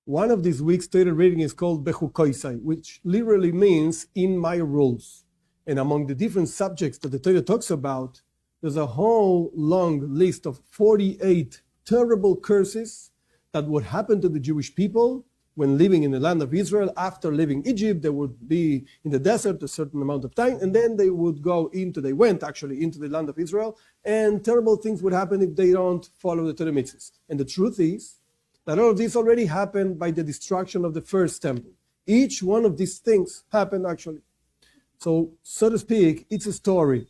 One of these week's Torah reading is called Bechukotai, which literally means in my rules. And among the different subjects that the Torah talks about, there's a whole long list of 48 terrible curses that would happen to the Jewish people when living in the land of Israel. After leaving Egypt, they would be in the desert a certain amount of time, and then they went into the land of Israel, and terrible things would happen if they don't follow the Torah mitzvahs. And the truth is that all of this already happened by the destruction of the first temple. Each one of these things happened actually. So to speak, it's a story.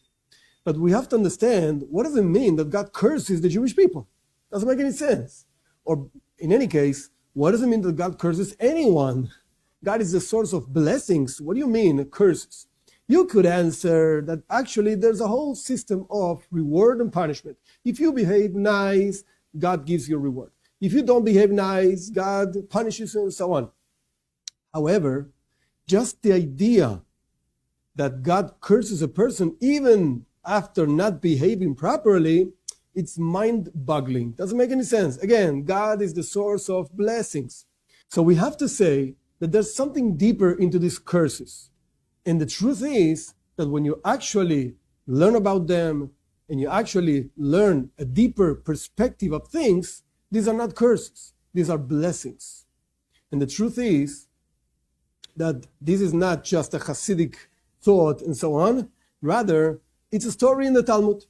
But we have to understand, what does it mean that God curses the Jewish people? Doesn't make any sense. Or in any case, what does it mean that God curses anyone? God is the source of blessings. What do you mean, curses? You could answer that actually there's a whole system of reward and punishment. If you behave nice, God gives you a reward. If you don't behave nice, God punishes you and so on. However, just the idea that God curses a person even after not behaving properly, it's mind-boggling. Doesn't make any sense. Again, God is the source of blessings. So we have to say that there's something deeper into these curses. And the truth is that when you actually learn about them and you actually learn a deeper perspective of things, these are not curses. These are blessings. And the truth is that this is not just a Hasidic thought and so on. Rather, it's a story in the Talmud.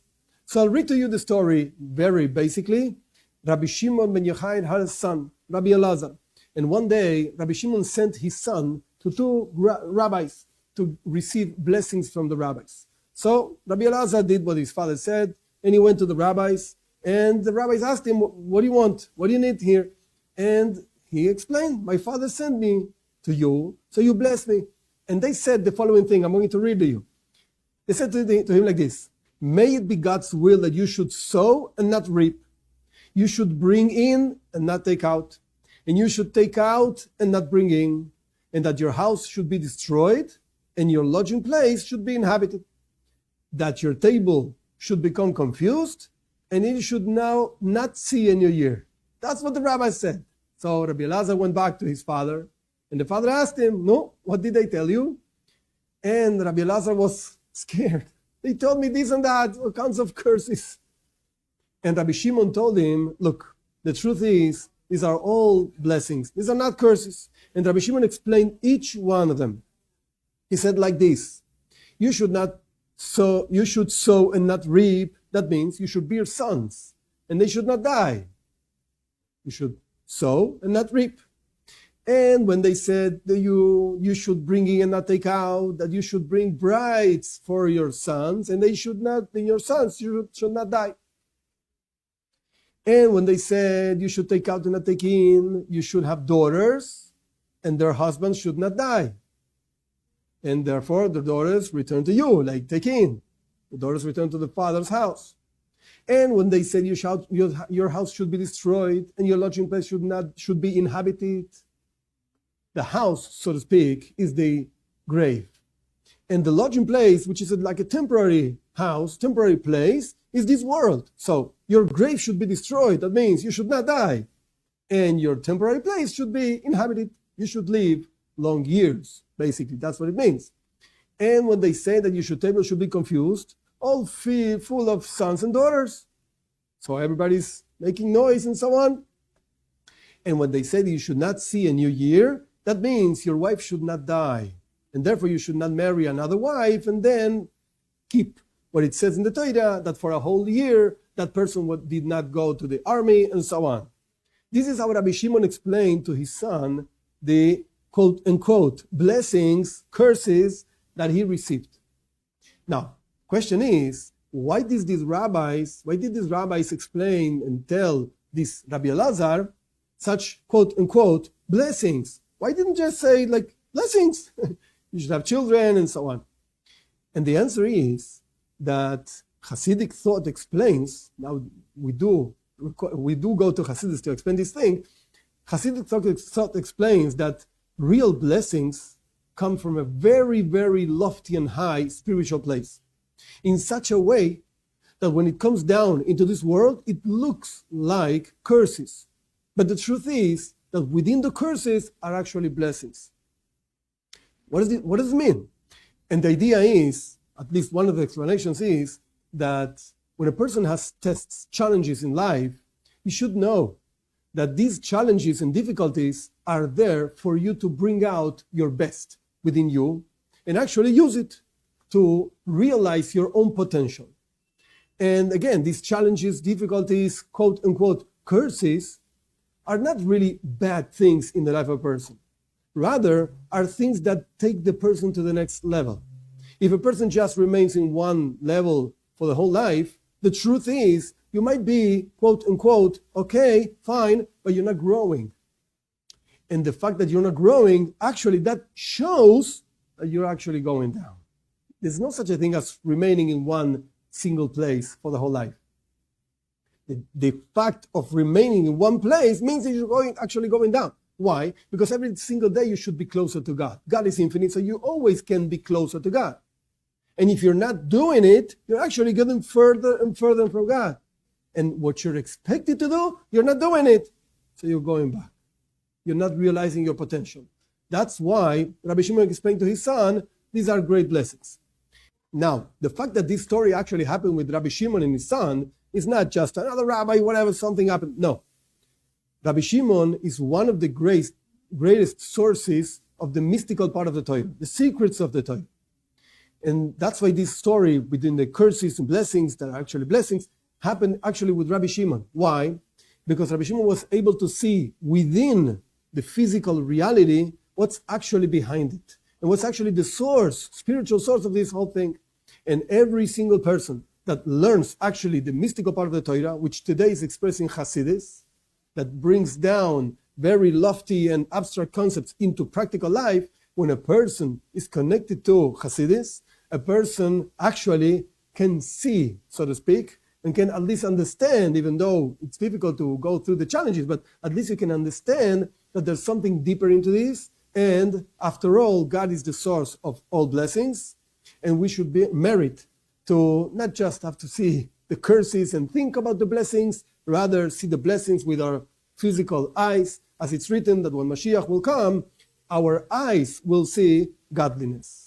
So I'll read to you the story very basically. Rabbi Shimon ben Yochai had a son, Rabbi Elazar. And one day, Rabbi Shimon sent his son to two rabbis to receive blessings from the rabbis. So Rabbi Elazar did what his father said, and he went to the rabbis. And the rabbis asked him, what do you want? What do you need here? And he explained, my father sent me to you, so you bless me. And they said the following thing, I'm going to read to you. They said to him like this, may it be God's will that you should sow and not reap. You should bring in and not take out. And you should take out and not bring in. And that your house should be destroyed and your lodging place should be inhabited. That your table should become confused and it should now not see a new year. That's what the rabbi said. So Rabbi Elazar went back to his father, and the father asked him, no, what did they tell you? And Rabbi Elazar was scared. They told me this and that, all kinds of curses. And Rabbi Shimon told him, look, the truth is, these are all blessings. These are not curses. And Rabbi Shimon explained each one of them. He said like this, you should sow and not reap. That means you should bear sons, and they should not die. You should sow and not reap. And when they said that you should bring in and not take out, that you should bring brides for your sons, and your sons should not die. And when they said you should take out and not take in, you should have daughters, and their husbands should not die. And therefore the daughters return to you, like take in. The daughters return to the father's house. And when they said your house should be destroyed and your lodging place should be inhabited, the house, so to speak, is the grave. And the lodging place, which is like a temporary house, temporary place, is this world. So your grave should be destroyed. That means you should not die. And your temporary place should be inhabited. You should live long years. Basically, that's what it means. And when they say that your table should be confused, all full of sons and daughters. So everybody's making noise and so on. And when they say that you should not see a new year, that means your wife should not die. And therefore you should not marry another wife and then keep what it says in the Torah, that for a whole year, that person did not go to the army and so on. This is how Rabbi Shimon explained to his son the quote-unquote blessings, curses that he received. Now, question is, why did these rabbis explain and tell this Rabbi Elazar such quote-unquote blessings? Why didn't just say like blessings? You should have children and so on. And the answer is that Hasidic thought explains, now we do go to Hasidus to explain this thing. Hasidic thought explains that real blessings come from a very, very lofty and high spiritual place, in such a way that when it comes down into this world, it looks like curses. But the truth is that within the curses are actually blessings. What does it mean? And the idea is, at least one of the explanations is, that when a person has tests, challenges in life, he should know that these challenges and difficulties are there for you to bring out your best within you and actually use it to realize your own potential. And again, these challenges, difficulties, quote unquote, curses are not really bad things in the life of a person. Rather, are things that take the person to the next level. If a person just remains in one level for the whole life, the truth is you might be, quote unquote, okay, fine, but you're not growing. And the fact that you're not growing, actually, that shows that you're actually going down. There's no such a thing as remaining in one single place for the whole life. The fact of remaining in one place means that you're actually going down. Why? Because every single day you should be closer to God. God is infinite, so you always can be closer to God. And if you're not doing it, you're actually getting further and further from God. And what you're expected to do, you're not doing it. So you're going back. You're not realizing your potential. That's why Rabbi Shimon explained to his son, these are great blessings. Now, the fact that this story actually happened with Rabbi Shimon and his son is not just another rabbi, whatever, something happened. No. Rabbi Shimon is one of the greatest sources of the mystical part of the Torah, the secrets of the Torah. And that's why this story between the curses and blessings that are actually blessings happened actually with Rabbi Shimon. Why? Because Rabbi Shimon was able to see within the physical reality what's actually behind it. And what's actually the source, spiritual source of this whole thing. And every single person that learns actually the mystical part of the Torah, which today is expressed in Hasidus, that brings down very lofty and abstract concepts into practical life, when a person is connected to Hasidus, a person actually can see, so to speak, and can at least understand, even though it's difficult to go through the challenges, but at least you can understand that there's something deeper into this. And after all, God is the source of all blessings. And we should merit to not just have to see the curses and think about the blessings, rather see the blessings with our physical eyes, as it's written that when Mashiach will come, our eyes will see godliness.